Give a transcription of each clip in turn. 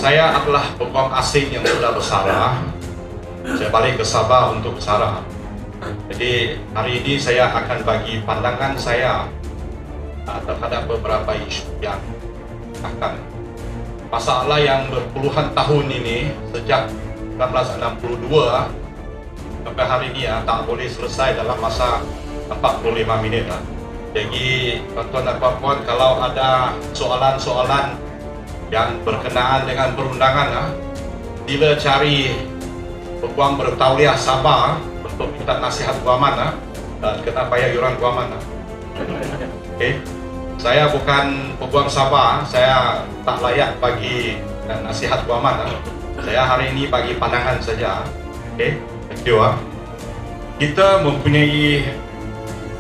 Saya adalah peguam asing yang sudah bersara. Saya balik ke Sabah untuk bersara. Jadi hari ini saya akan bagi pandangan saya terhadap beberapa isu yang akan masalah yang berpuluhan tahun ini sejak 1962 sampai hari ini tak boleh selesai dalam masa 45 minit. Jadi tuan-tuan dan puan-puan, kalau ada soalan-soalan yang berkenaan dengan perundangan, sila cari peguam bertauliah Sabah untuk minta nasihat guaman dan kena bayar yuran guaman. Okay. Saya bukan peguam Sabah, saya tak layak bagi nasihat guaman. Saya hari ini bagi pandangan saja. Okay. Thank you. Kita mempunyai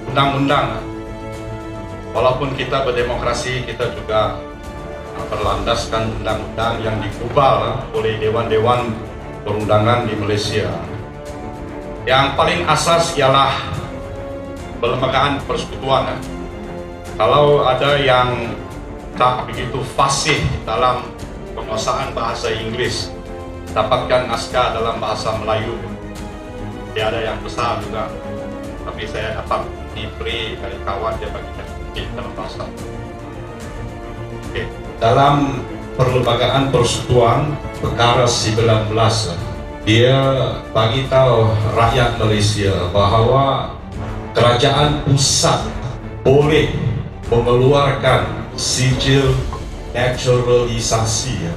undang-undang. Walaupun kita berdemokrasi, kita juga berlandaskan undang-undang yang dikubal oleh dewan-dewan perundangan di Malaysia. Yang paling asas ialah perlembagaan persekutuan. Kalau ada yang tak begitu fasih dalam penguasaan bahasa Inggeris, dapatkan naskah dalam bahasa Melayu. Dia ada yang besar juga, tapi saya dapat diberi dari kawan dia bagi dalam bahasa. Okay. Dalam perlembagaan persekutuan perkara 19, dia bagi tahu rakyat Malaysia bahawa kerajaan pusat boleh mengeluarkan sijil naturalisasi,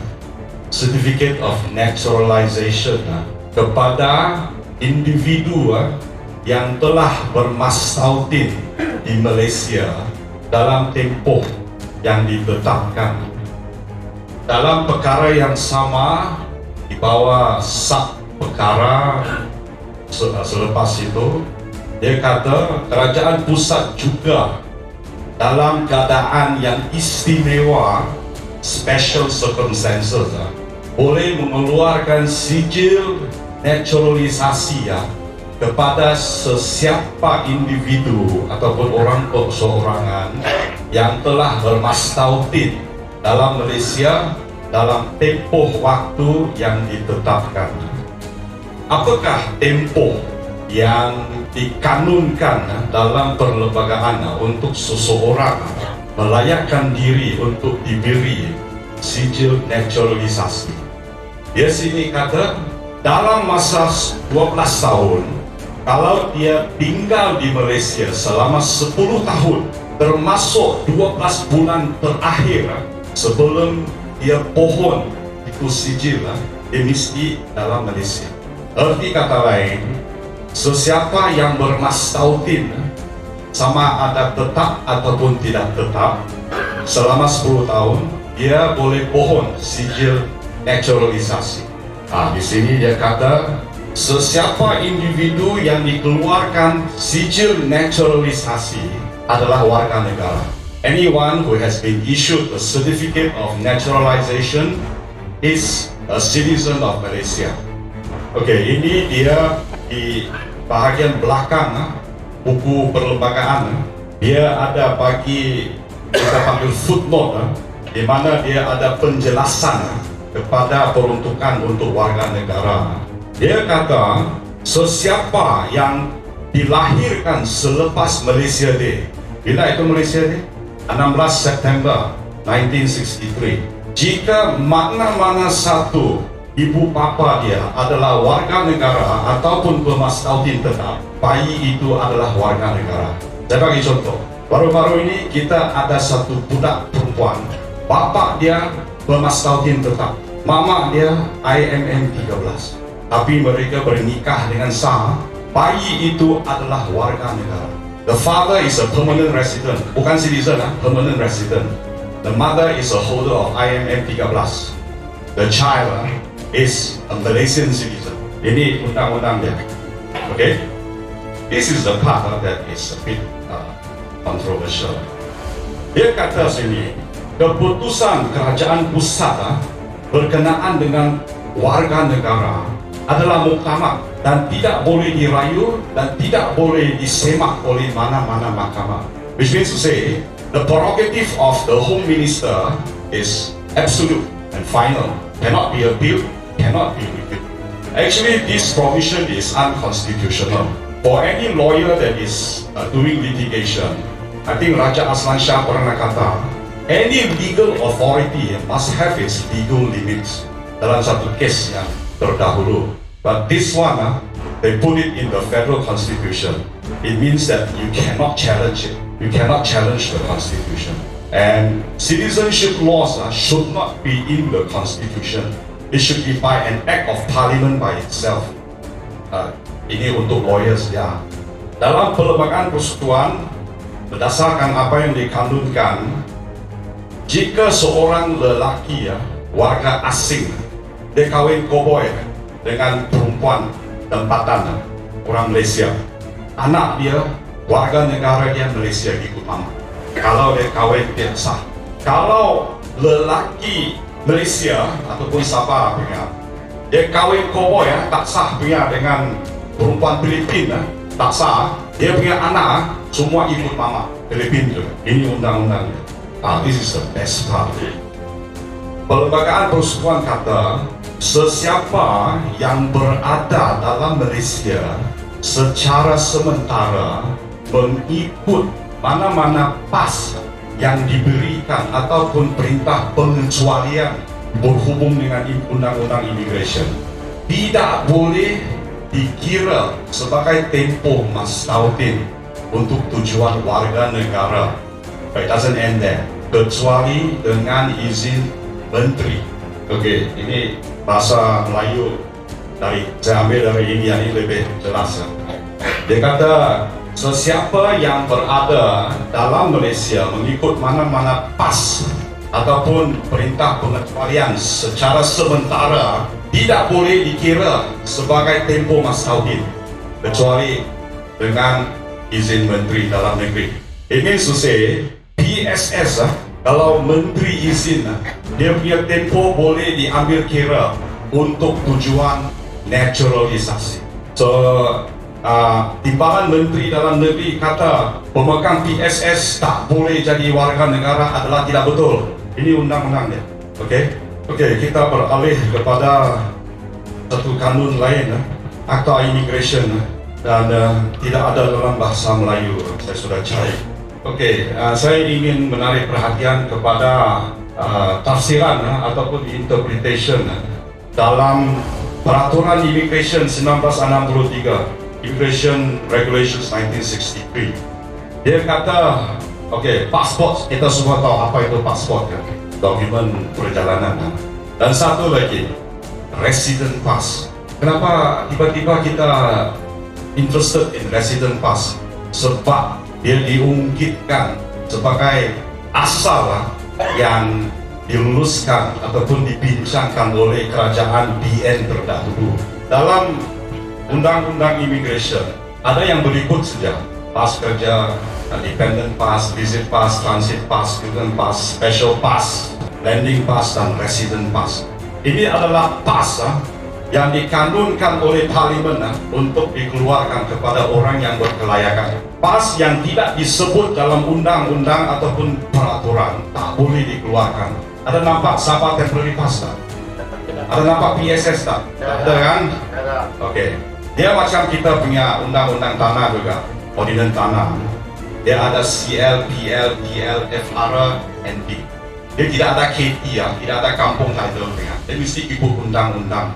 certificate of naturalization, kepada individu yang telah bermastautin di Malaysia dalam tempoh yang ditetapkan. Dalam perkara yang sama, di bawah sub perkara selepas itu, dia kata kerajaan pusat juga dalam keadaan yang istimewa, special circumstances, boleh mengeluarkan sijil naturalisasi kepada sesiapa individu ataupun orang perseorangan yang telah bermastautin dalam Malaysia dalam tempoh waktu yang ditetapkan. Apakah tempoh yang dikanunkan dalam perlembagaan untuk seseorang melayakkan diri untuk diberi sijil naturalisasi? Dia sini kata dalam masa 12 tahun, kalau dia tinggal di Malaysia selama 10 tahun, termasuk 12 bulan terakhir sebelum dia pohon itu sijil, dia mesti dalam Malaysia. Erti kata lain, sesiapa yang bermastautin, sama ada tetap ataupun tidak tetap, selama 10 tahun, dia boleh pohon sijil naturalisasi. Di sini dia kata, sesiapa individu yang dikeluarkan sijil naturalisasi adalah warga negara. Anyone who has been issued a certificate of naturalization is a citizen of Malaysia. Okey, ini dia di bahagian belakang buku perlembagaan. Dia ada bagi kita panggil footnote, di mana dia ada penjelasan kepada peruntukan untuk warga negara. Dia kata sesiapa yang dilahirkan selepas Malaysia Day. Bila itu Malaysia Day? 16 September 1963. Jika mana-mana satu ibu bapa dia adalah warga negara ataupun bermastautin tetap, bayi itu adalah warga negara. Saya bagi contoh. Baru-baru ini kita ada satu budak perempuan. Bapa dia bermastautin tetap. Mama dia IMM 13. Tapi mereka bernikah dengan sah. Bayi itu adalah warga negara. The father is a permanent resident, bukan citizen, permanent resident. The mother is a holder of IMM 13. The child is a Malaysian citizen. Ini undang-undang dia. Okay? This is the part that is a bit controversial. Dia kata sini, keputusan kerajaan pusat berkenaan dengan warga negara adalah muktamad dan tidak boleh dirayu dan tidak boleh disemak oleh mana-mana mahkamah. Which means to say, the prerogative of the Home Minister is absolute and final, cannot be appealed, cannot be reviewed. Actually, this provision is unconstitutional. For any lawyer that is doing litigation, I think Raja Aslan Shah pernah kata, any legal authority must have its legal limits dalam satu kes yang terdahulu. But this one, they put it in the federal constitution. It means that you cannot challenge it. You cannot challenge the constitution. And citizenship laws should not be in the constitution. It should be by an act of parliament by itself. Ini untuk lawyers ya. Dalam pelembagaan persekutuan, berdasarkan apa yang dikandungkan, jika seorang lelaki warga asing, dia kahwin koboi dengan perempuan tempatan orang Malaysia, anak dia warga negara dia Malaysia ikut mama. Kalau dia kahwin dia sah. Kalau lelaki Malaysia ataupun Sabah punya, dia kahwin koboi tak sah punya dengan perempuan Filipina, tak sah, dia punya anak semua ikut mama Filipina juga. Ini undang-undangnya. This is the best part. Perlembagaan persekutuan kata, sesiapa yang berada dalam Malaysia secara sementara mengikut mana-mana pas yang diberikan ataupun perintah pengecualian berhubung dengan undang-undang immigration, tidak boleh dikira sebagai tempoh mastautin untuk tujuan warga negara. It doesn't end there, kecuali dengan izin menteri. Okey, ini bahasa Melayu saya ambil dari India, ini lebih jelas. Dia kata, sesiapa yang berada dalam Malaysia mengikut mana-mana pas ataupun perintah pengecualian secara sementara tidak boleh dikira sebagai tempoh mastautin kecuali dengan izin Menteri Dalam Negeri. It means to say, PSS kalau Menteri izin, dia punya tempoh boleh diambil kira untuk tujuan naturalisasi. So, timbangan Menteri Dalam Negeri kata pemegang PSS tak boleh jadi warga negara adalah tidak betul. Ini undang-undang dia. Okey, kita beralih kepada satu kanun lain, Akta Immigration, dan tidak ada dalam bahasa Melayu. Saya sudah cari. Okey, saya ingin menarik perhatian kepada tafsiran ataupun interpretation dalam Peraturan Immigration 1963, Immigration Regulations 1963. Dia kata, pasport, kita semua tahu apa itu pasport kan? Dokumen perjalanan. Dan satu lagi, resident pass. Kenapa tiba-tiba kita interested in resident pass? Sebab dia diungkitkan sebagai asal yang diluluskan ataupun dibincangkan oleh kerajaan BN terdahulu. Dalam Undang-Undang Immigration ada yang berikut saja: pas kerja, dependent pass, visit pass, transit pass, student pass, special pass, landing pass, dan resident pass. Ini adalah pass yang dikanunkan oleh Parlimen untuk dikeluarkan kepada orang yang berkelayakan. Pas yang tidak disebut dalam undang-undang ataupun peraturan tak boleh dikeluarkan. Ada nampak Sabah Temporary Pass tak? Ada nampak PSS tak? Ada kan? Okey. Dia macam kita punya undang-undang tanah juga, ordinance tanah. Dia ada CL, PL, PL, FR, NP. Dia tidak ada KT tidak ada kampung title punya. Dia mesti ikut undang-undang.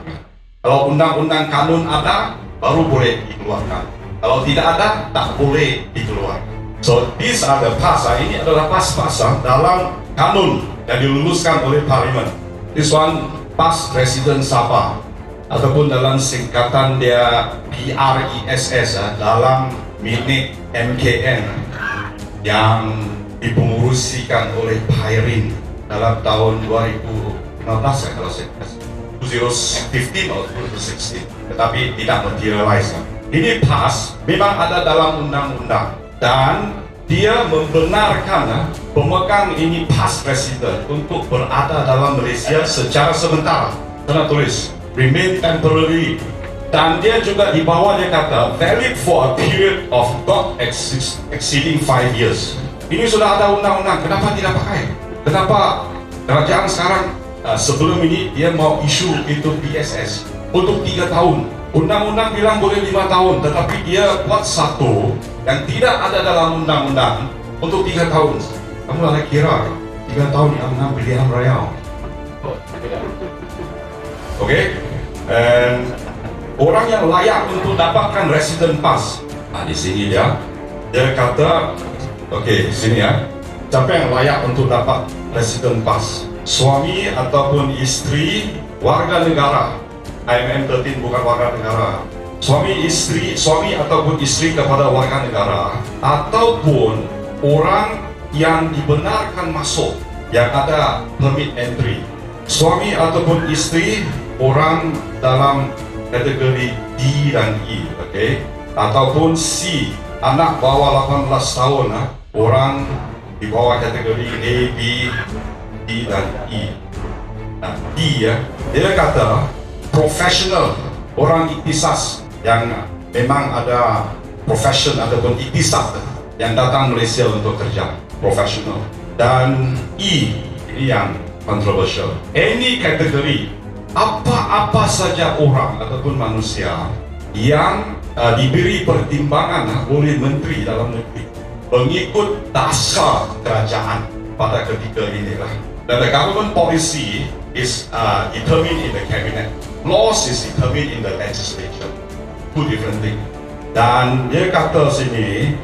Kalau undang-undang kanun ada, baru boleh dikeluarkan. Kalau tidak ada, tak boleh dikeluarkan. So these are the pass. Ini adalah pas-pas dalam kanun yang diluluskan oleh Parlimen. This one, Pas Resident Sabah, ataupun dalam singkatan dia PRESS dalam minit MKN yang dipengurusikan oleh Pairin dalam tahun 2015 kalau saya 2015 atau 2016, tetapi tidak materialize. Ini pas memang ada dalam undang-undang dan dia membenarkan pemegang ini pas resident untuk berada dalam Malaysia secara sementara. Kena tulis remain temporarily, dan dia juga di bawah dia kata valid for a period of not exceeding 5 years. Ini sudah ada undang-undang, kenapa tidak pakai? Kenapa kerajaan sekarang sebelum ini dia mau isu itu PSS untuk 3 tahun. Undang-undang bilang boleh 5 tahun, tetapi dia buat satu yang tidak ada dalam undang-undang untuk 3 tahun. Kamu lah kira 3 tahun yang menang pilihan raya. Oke? Dan orang yang layak untuk dapatkan resident pass. Di sini dia kata, oke, sini ya. Siapa yang layak untuk dapat resident pass? Suami ataupun istri warga negara. IMM 13 bukan warga negara. Suami ataupun istri kepada warga negara, ataupun orang yang dibenarkan masuk yang ada permit entry. Suami ataupun istri orang dalam kategori D dan E, okay? Ataupun C, anak bawah 18 tahun, orang di bawah kategori A, B, D dan E. Nah, D ya, dia kata profesional, orang iktisas yang memang ada profession ataupun iktisad yang datang Malaysia untuk kerja, profesional. Dan E, ini yang controversial. Any kategori, apa-apa saja orang ataupun manusia yang diberi pertimbangan oleh Menteri Dalam Negeri mengikut dasar kerajaan pada ketika inilah. Dan the government policy is determined in the cabinet. Laws is determined in the legislature. Two different things. Dan dia kata sini,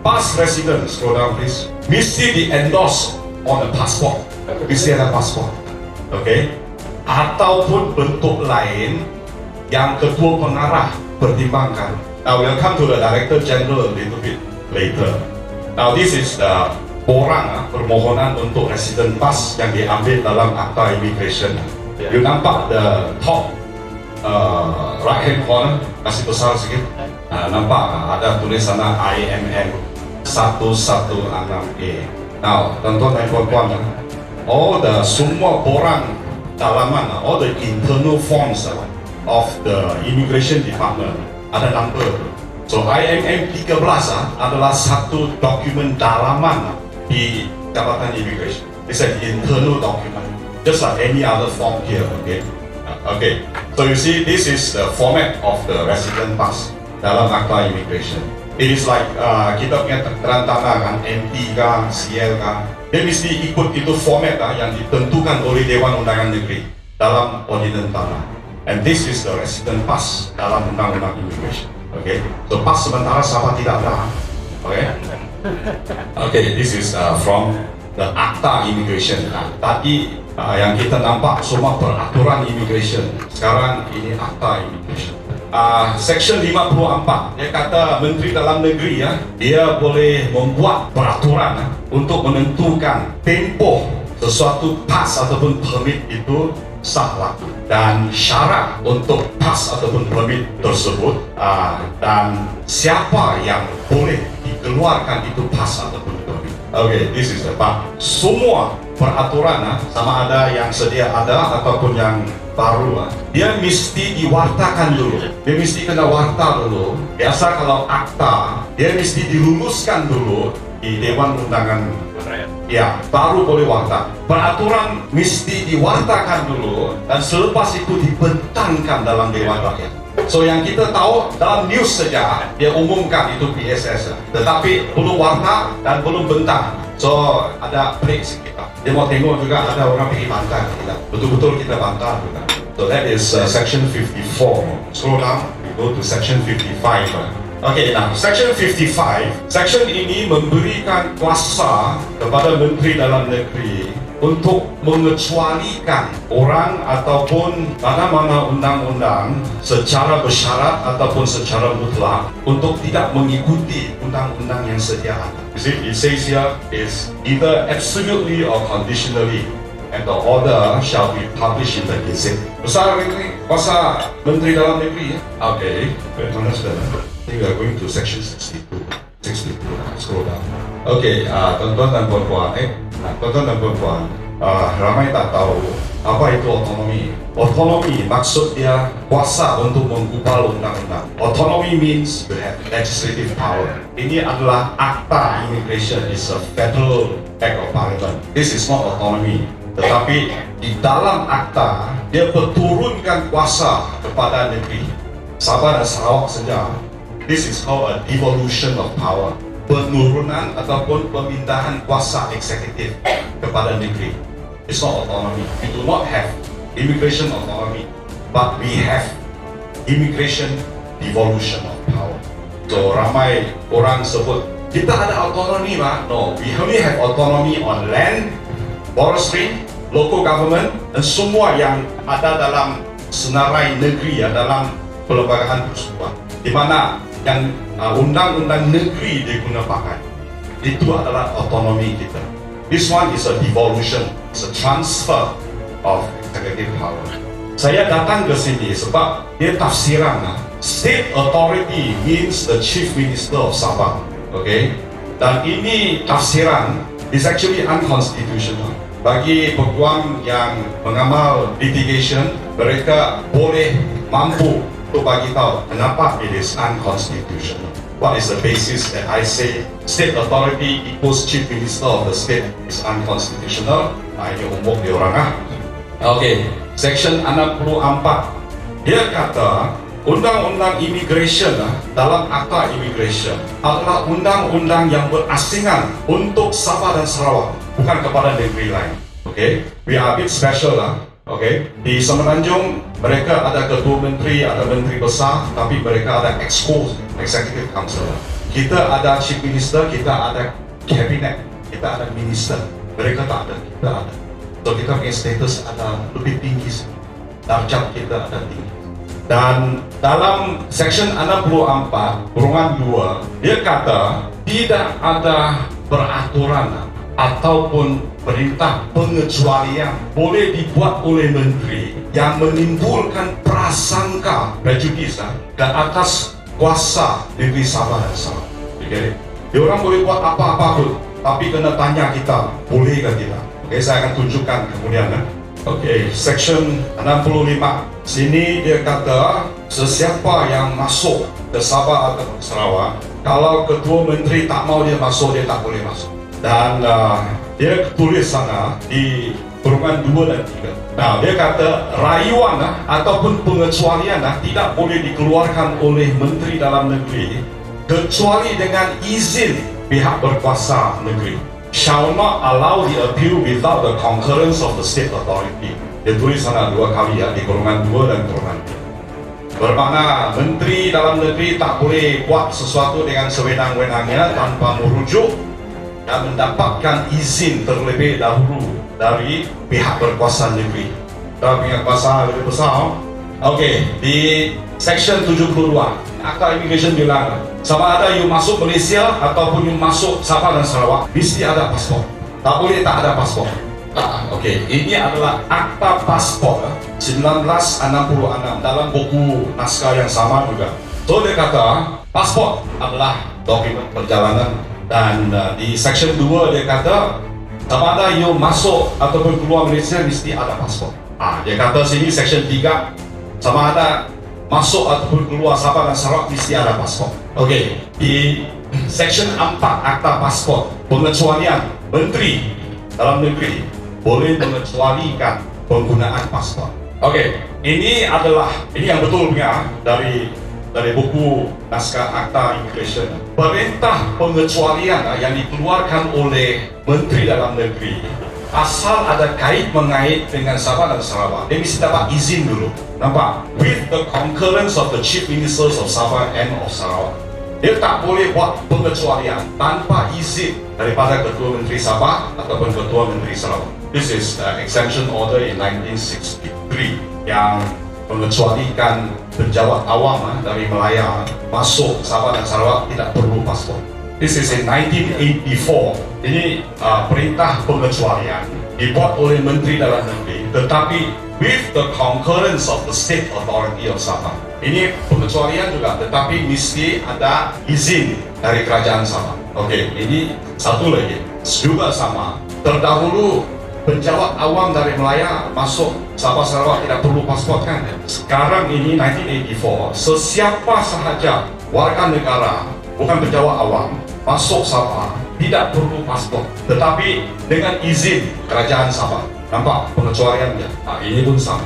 pass residence, scroll down please, mesti di-endorse on a passport. Mesti ada passport. Okay? Ataupun bentuk lain yang ketua pengarah pertimbangkan. Now we'll come to the Director General a little bit later. Now this is the permohonan untuk resident pass yang diambil dalam akta immigration. You nampak the top right hand corner, kasih besar sikit. Nampak ada tulisan IMM 116A. Now, tuan-tuan dan puan-puan, all the semua borang dalaman, all the internal forms of the immigration department ada number. So IMM 13 adalah satu dokumen dalaman di Jabatan Immigration. It's an internal document, just like any other form here. Okay. So you see, this is the format of the resident pass dalam akta immigration. It is like kita punya terang tanah kan, MT kan, CL kan. Dia mesti ikut itu format yang ditentukan oleh Dewan Undangan Negeri dalam ordinance tanah. And this is the resident pass dalam undang-undang immigration. Okay. So pass sementara siapa tidak ada. Okay. Okay. This is from the akta immigration. Tadi yang kita nampak semua peraturan immigration. Sekarang ini akta immigration. Section 54, dia kata Menteri Dalam Negeri dia boleh membuat peraturan untuk menentukan tempoh sesuatu pass ataupun permit itu sah laku dan syarat untuk pass ataupun permit tersebut dan siapa yang boleh dikeluarkan itu pass ataupun permit. Okay, this is the part. Semua peraturan sama ada yang sedia ada ataupun yang baru, dia mesti diwartakan dulu. Dia mesti kena warta dulu. Biasa kalau akta, dia mesti diluluskan dulu di Dewan Undangan. Ya, baru boleh warta. Peraturan mesti diwartakan dulu dan selepas itu dibentangkan dalam Dewan Rakyat. So yang kita tahu dalam news saja dia umumkan itu PSS, tetapi belum warta dan belum bentang. So ada break sedikit. Dia mau tengok juga ada orang pergi bantah kita. Betul-betul kita bantah juga. So that is section 54. Scroll down, we go to section 55. Okay, now section 55. Section ini memberikan kuasa kepada Menteri Dalam Negeri untuk mengecualikan orang ataupun mana-mana undang-undang secara bersyarat ataupun secara mutlak untuk tidak mengikuti undang-undang yang sedia ada. You see, it says here is either absolutely or conditionally, and the order shall be published in the Gazette. Besar ini kuasa Menteri Dalam Negeri. Okay, mana sudah? I think we are going to section 62. Scroll down. Okay, tuan-tuan dan puan-puan, tuan-tuan dan puan-puan, ramai tak tahu apa itu otonomi. Otonomi maksud dia kuasa untuk mengubah undang-undang. Autonomy means you have legislative power. Ini adalah akta immigration, is a federal act of parliament. This is not autonomy. Tetapi di dalam akta dia berturunkan kuasa kepada negeri Sabah dan Sarawak saja. This is called a devolution of power. Penurunan ataupun pemindahan kuasa eksekutif kepada negeri. It's not autonomy. We do not have immigration autonomy, but we have immigration devolution of power. So ramai orang sebut kita ada autonomy, Pak. No, we only have autonomy on land, forestry, local government, dan semua yang ada dalam senarai negeri, dalam perlembagaan persekutuan, di mana yang undang-undang negeri diguna pakai. Itu adalah autonomi kita. This one is a devolution, it's a transfer of executive power. Saya datang ke sini sebab dia tafsiran. State authority means the chief minister of Sabah. Okay? Dan ini tafsiran is actually unconstitutional. Bagi peguam yang mengamal litigation, mereka boleh mampu untuk bagi tahu kenapa it is unconstitutional. What is the basis that I say state authority equals chief minister of the state is unconstitutional? Ini umum di orang. Okay, section 64. Dia kata undang-undang immigration dalam akta immigration adalah undang-undang yang berasingan untuk Sabah dan Sarawak, bukan kepada negeri lain. Okay, we are a bit special lah. Okay, di Semenanjung mereka ada ketua menteri, ada menteri besar, tapi mereka ada exco, executive council. Kita ada chief minister, kita ada cabinet, kita ada minister. Mereka tak ada, kita ada. So kita punya status ada lebih tinggi, darjat kita ada tinggi. Dan dalam section 64 kurungan 2 dia kata tidak ada peraturan ataupun perintah pengecualian boleh dibuat oleh menteri yang menimbulkan prasangka prejudis ke atas kuasa negeri Sabah dan Sarawak. Okay? Dia orang boleh buat apa-apa pun, tapi kena tanya kita boleh ke tidak. Okay, saya akan tunjukkan kemudian. Okay, section 65 sini dia kata sesiapa yang masuk ke Sabah atau Sarawak, kalau ketua menteri tak mau dia masuk, dia tak boleh masuk. Dan dia tulis sana di kurungan 2 dan 3. Nah, dia kata rayuan ataupun pengecualian tidak boleh dikeluarkan oleh menteri dalam negeri kecuali dengan izin pihak berkuasa negeri. Shall not allow the appeal without the concurrence of the state authority. Dia tulis sana 2 kali di kurungan 2 dan kurungan 3. Bermakna menteri dalam negeri tak boleh buat sesuatu dengan sewenang-wenangnya tanpa merujuk dan mendapatkan izin terlebih dahulu dari pihak berkuasa negeri. Dan pihak kuasa lebih besar. Okey, di section 72 akta immigration bilang sama ada you masuk Malaysia ataupun you masuk Sabah dan Sarawak mesti ada pasport. Tak boleh tak ada pasport. Okey, ini adalah akta pasport 1966 dalam buku naskah yang sama juga. So dia kata pasport adalah dokumen perjalanan. Dan di section 2 dia kata sama ada you masuk ataupun keluar Malaysia mesti ada pasport. Dia kata sini section 3 sama ada masuk ataupun keluar Sabah dan Sarawak mesti ada pasport. Okey, di section 4 akta pasport pengecualian menteri dalam negeri boleh mengecualikan penggunaan pasport. Okey, ini yang betul punya dari buku naskah akta immigration. Perintah pengecualian yang dikeluarkan oleh menteri dalam negeri asal ada mengait dengan Sabah dan Sarawak, dia mesti dapat izin dulu. Nampak? With the concurrence of the chief ministers of Sabah and of Sarawak. Dia tak boleh buat pengecualian tanpa izin daripada ketua menteri Sabah ataupun ketua menteri Sarawak. This is the exemption order in 1963 yang mengecualikan penjawat awam dari Melaya masuk Sabah dan Sarawak tidak perlu pasport. This is in 1984. Ini perintah pengecualian dibuat oleh menteri dalam negeri, tetapi with the concurrence of the state authority of Sabah. Ini pengecualian juga, tetapi mesti ada izin dari kerajaan Sabah. Okey, ini satu lagi juga sama. Terdahulu penjawat awam dari Melaya masuk Sabah Sarawak tidak perlu pasport kan? Sekarang ini 1984, sesiapa sahaja warga negara bukan penjawat awam masuk Sabah tidak perlu pasport, tetapi dengan izin kerajaan Sabah. Nampak pengecualian dia? Ini pun sama.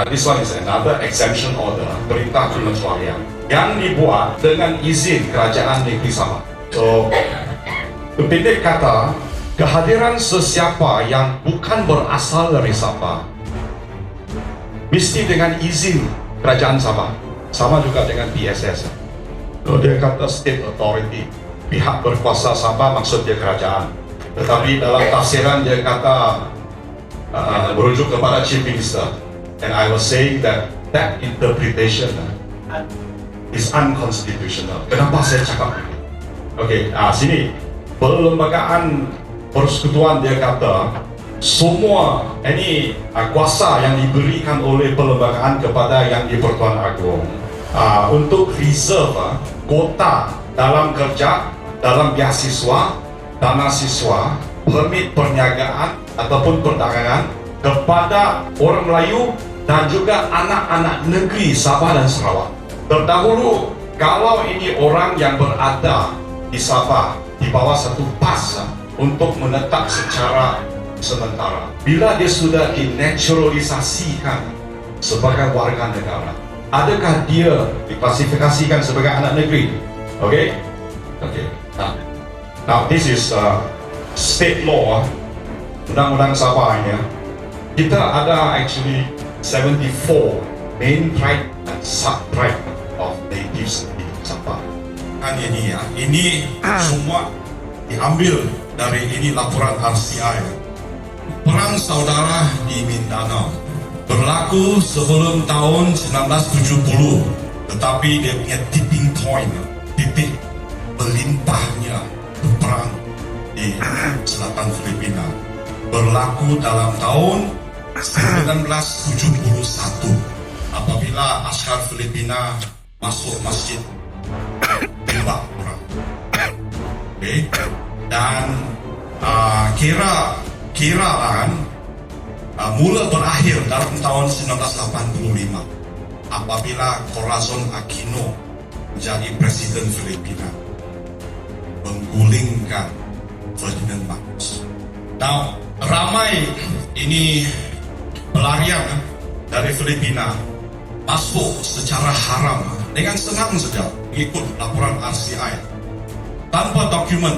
This one is another exemption order, perintah pengecualian yang dibuat dengan izin kerajaan negeri Sabah. So, pendek kata, kehadiran sesiapa yang bukan berasal dari Sabah mesti dengan izin kerajaan Sabah. Sama juga dengan PSS. So, dia kata state authority, pihak berkuasa Sabah maksud dia kerajaan. Tetapi dalam tafsiran dia kata merujuk kepada Chief Minister. And I was saying that interpretation is unconstitutional. Kenapa saya cakap ini? Okey, sini perlembagaan persekutuan dia kata semua ini kuasa yang diberikan oleh perlembagaan kepada yang di-Pertuan Agong untuk reserve kuota dalam kerja, dalam beasiswa, dana siswa, permit perniagaan ataupun perdagangan kepada orang Melayu dan juga anak-anak negeri Sabah dan Sarawak. Terdahulu, kalau ini orang yang berada di Sabah di bawah satu PAS untuk menetap secara sementara, bila dia sudah dinaturalisasikan sebagai warga negara, adakah dia diklasifikasikan sebagai anak negeri? Okay? Okay. Now this is state law, undang-undang Sabah ini. Kita ada actually 74 main tribe and sub-tribe of natives di Sabah. Kan ini ya, ini semua diambil dari ini laporan RCI. Perang saudara di Mindanao berlaku sebelum tahun 1970, tetapi dia punya tipping point, titik berlimpahnya perang di selatan Filipina berlaku dalam tahun 1971 apabila askar Filipina masuk masjid tembak orang. Okay. Dan kiraan mula berakhir dalam tahun 1985 apabila Corazon Aquino menjadi presiden Filipina menggulingkan Ferdinand Marcos. Now, ramai ini pelarian dari Filipina masuk secara haram dengan senang saja mengikut laporan RCI tanpa dokumen,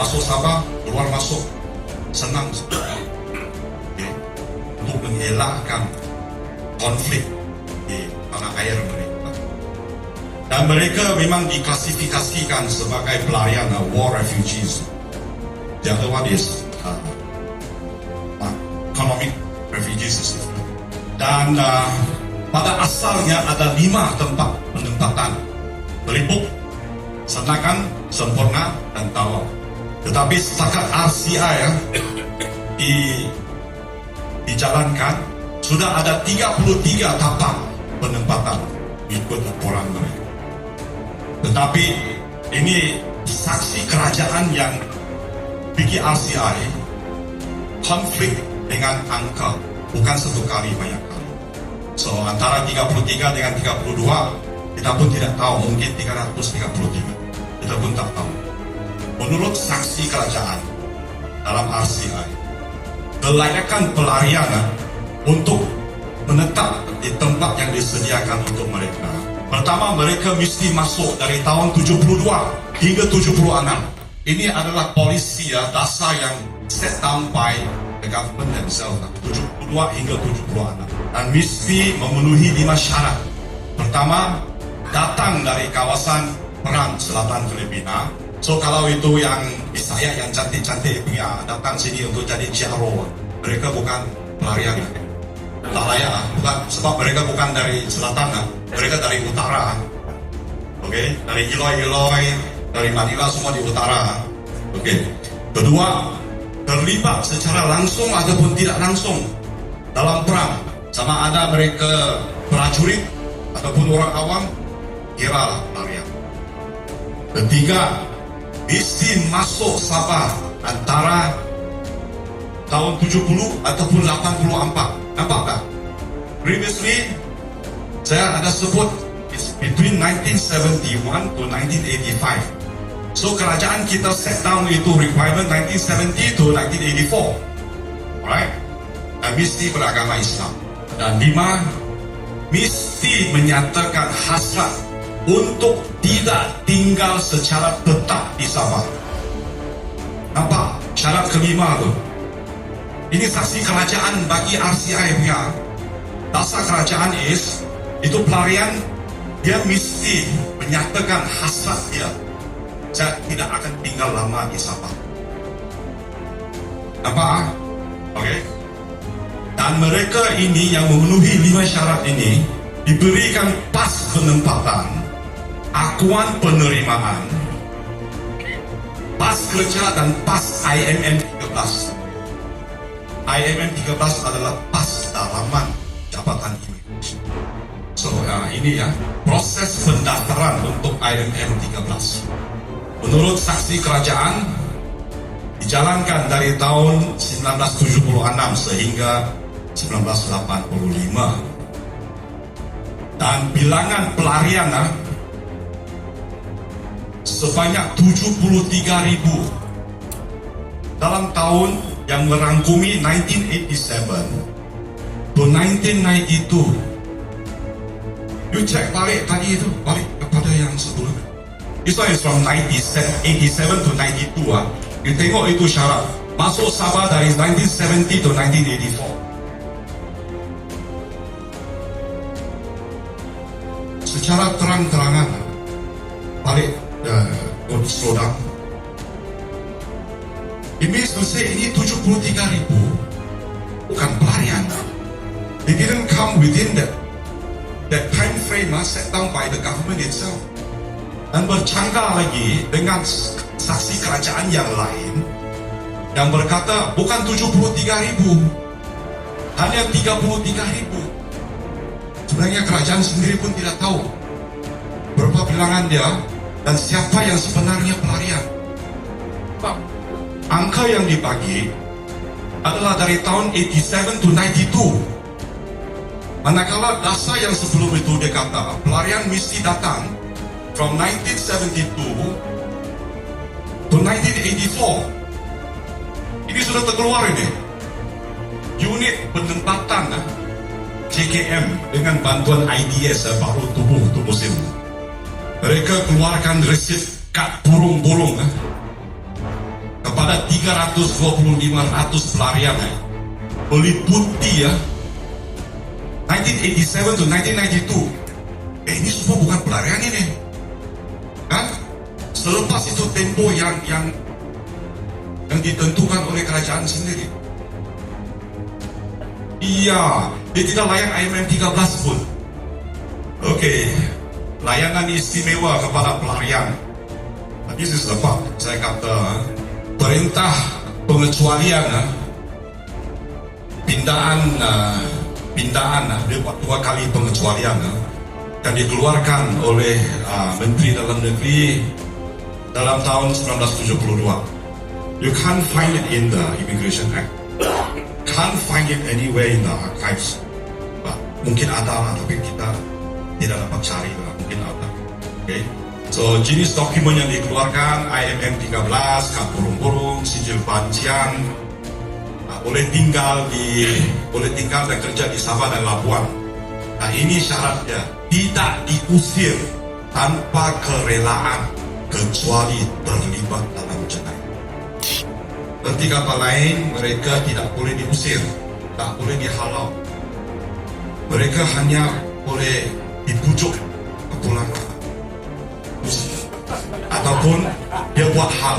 masuk Sabah, keluar masuk senang saja, okay, untuk mengelakkan konflik di tanah air mereka. Dan mereka memang diklasifikasikan sebagai pelarian, war refugees. The other one is economic refugees. Dan pada asalnya ada 5 tempat penempatan: Belibuk, Senakan, Sempurna, dan Tawau. Tetapi setakat RCI dijalankan, sudah ada 33 tapak penempatan ikut laporan mereka. Tetapi ini saksi kerajaan yang bikin RCI konflik dengan angka, bukan satu kali, banyak kali. So antara 33 dengan 32 kita pun tidak tahu, mungkin 333 kita pun tak tahu. Menurut saksi kerajaan dalam RCI, kelayakan pelarian untuk menetap di tempat yang disediakan untuk mereka, pertama mereka mesti masuk dari tahun 72 hingga 76. Ini adalah polisi dasar yang set down by the government themselves, 72 hingga 76, dan mesti memenuhi 5 syarat. Pertama, datang dari kawasan perang selatan Filipina. So kalau itu yang Bisaya yang cantik-cantik punya datang sini untuk jadi ciaro, mereka bukan pelarian. Tak layak, bukan, sebab mereka bukan dari selatan, mereka dari utara. Okay? Dari Iloy, dari Manila, semua di utara. Okay. Kedua, terlibat secara langsung ataupun tidak langsung dalam perang, sama ada mereka prajurit ataupun orang awam, kiralah pelarian. Ketiga, mesti masuk Sabah antara tahun 70 ataupun 84. Nampak tak? Previously, saya ada sebut it's between 1971 to 1985. So kerajaan kita set down itu requirement 1970 to 1984. Alright? Dan mesti beragama Islam. Dan 5, mesti menyatakan hasrat untuk tidak tinggal secara tetap di Sabah. Nampak? Syarat kelima tu. Ini saksi kerajaan bagi RCI punya. Dasar kerajaan itu pelarian, dia mesti menyatakan hasrat dia. Saya tidak akan tinggal lama di Sabah. Nampak? Okey. Dan mereka ini yang memenuhi 5 syarat ini diberikan pas penempatan, akuan penerimaan, pas kerja dan pas IMM 13. IMM 13 adalah pas dalaman jabatan imigrasi. So, ini ya, proses pendaftaran untuk IMM 13. Menurut saksi kerajaan, dijalankan dari tahun 1976 sehingga 1985. Dan bilangan pelarian sebanyak 73.000 dalam tahun yang merangkumi 1987 to 1992. You check balik tadi itu, balik kepada yang sebelumnya. This one is from 87 to 92. You tengok itu syarat. Masuk Sabah dari 1970 to 1984. Secara terang-terangan, balik slow down. It means to say ini 73.000 bukan pelarian. They didn't come within that time frame set down by the government itself. Dan bercanggah lagi dengan saksi kerajaan yang lain yang berkata bukan 73.000, hanya 33.000. Sebenarnya kerajaan sendiri pun tidak tahu berapa bilangan dia dan siapa yang sebenarnya pelarian. Angka yang dibagi adalah dari tahun 87 to 92. Manakala dasar yang sebelum itu dia kata pelarian mesti datang from 1972 to 1984. Ini sudah terkeluar ini. Unit penempatan JKM dengan bantuan IDS baru tubuh tu musim. Mereka keluarkan resit kad burung-burung kepada 325 pelarian meliputi 1987 to 1992. Ini semua bukan pelarian ini kan? Selepas itu tempo yang ditentukan oleh kerajaan sendiri. Iya, dia tidak layan IMM 13 pun. Okey, layanan istimewa kepada pelarian. This is the part saya kata perintah pengecualian pindaan dia buat 2 kali pengecualian yang dikeluarkan oleh Menteri Dalam Negeri dalam tahun 1972. You can't find it in the Immigration Act, can't find it anywhere in the archives. Mungkin ada lah, tapi kita tidak dapat cari lah. Mungkin ada. Okay. So jenis dokumen yang dikeluarkan IMM 13, kad burung-burung, sijil bancian, boleh tinggal dan kerja di Sabah dan Labuan. Nah ini syaratnya, tidak diusir tanpa kerelaan kecuali terlibat dalam jenayah. Berarti kata lain, mereka tidak boleh diusir, tak boleh dihalau. Mereka hanya boleh dibujuk ke pulang ataupun dia buat hal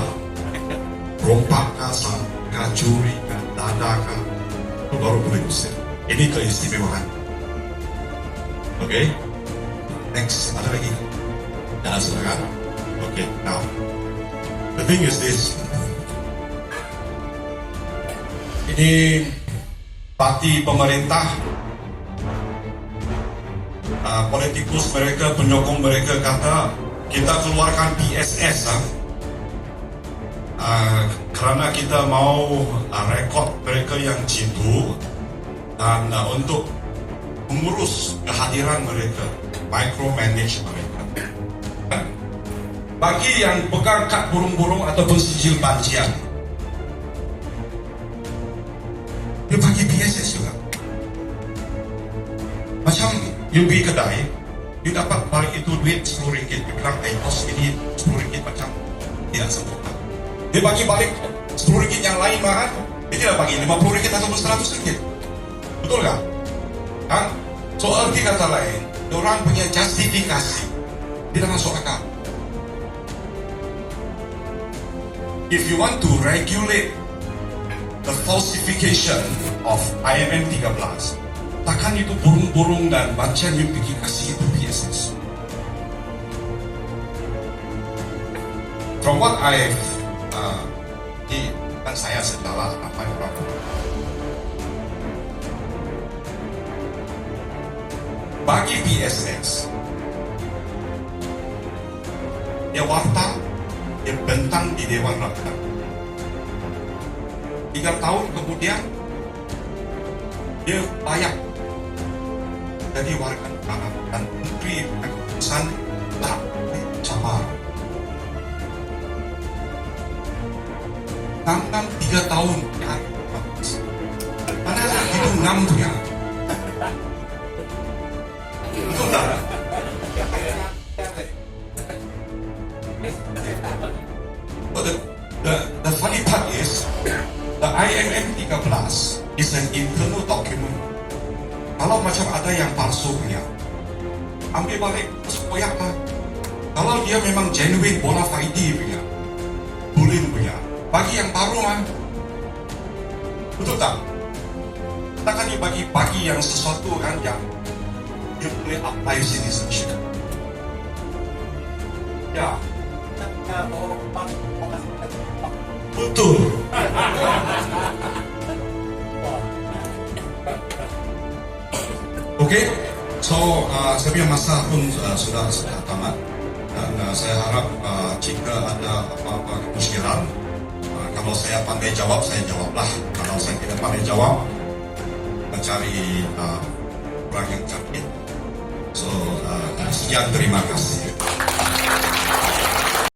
rompak kah, curi kah, dadah kah, itu baru boleh diusir. Ini keistimewaan. Okay, next, ada lagi? Dah silakan. Okay, now the thing is this. Ini parti pemerintah, politikus mereka, penyokong mereka kata kita keluarkan PSS kerana kita mau rekod mereka yang jitu dan untuk mengurus kehadiran mereka, micromanage mereka. Bagi yang pegang kad burung-burung ataupun sijil bancian, Macam you pergi kedai, you dapat balik itu duit RM10, you bilang, bos ini RM10 macam tidak sempurna. Dia bagi balik RM10 yang lain mahal, dia tidak bagi RM50 ataupun RM100. Betul tak? Kan? So arti kata lain, orang punya justifikasi tidak masuk akal. If you want to regulate the falsification of IMM 13, takkan itu burung-burung dan baca you pergi kasih itu PSS. From what I've ini kan saya setelah apa yang orang bagi PSS, dia warta, dia bentang di Dewan Rakyat. 3 tahun kemudian dia bayar jadi warga negara dan menteri keputusan tak dicabar. Tanggal 3 tahun kan, mana itu 6 tu ya? Betul tak? But the funny part is, the IMM 13 is an internal document. Kalau macam ada yang palsu punya, ambil balik, koyak lah. Kalau dia memang genuine bona fide punya, boleh punya, bagi yang baru mah. Betul tak? Takkan dia bagi yang sesuatu kan yang dia boleh apply citizenship. Ya. Betul. Okey, so saya punya masa pun sudah tamat dan saya harap jika ada apa-apa kemusykilan, kalau saya pandai jawab, saya jawablah. Kalau saya tidak pandai jawab, mencari orang yang cerdik. So sekian, terima kasih.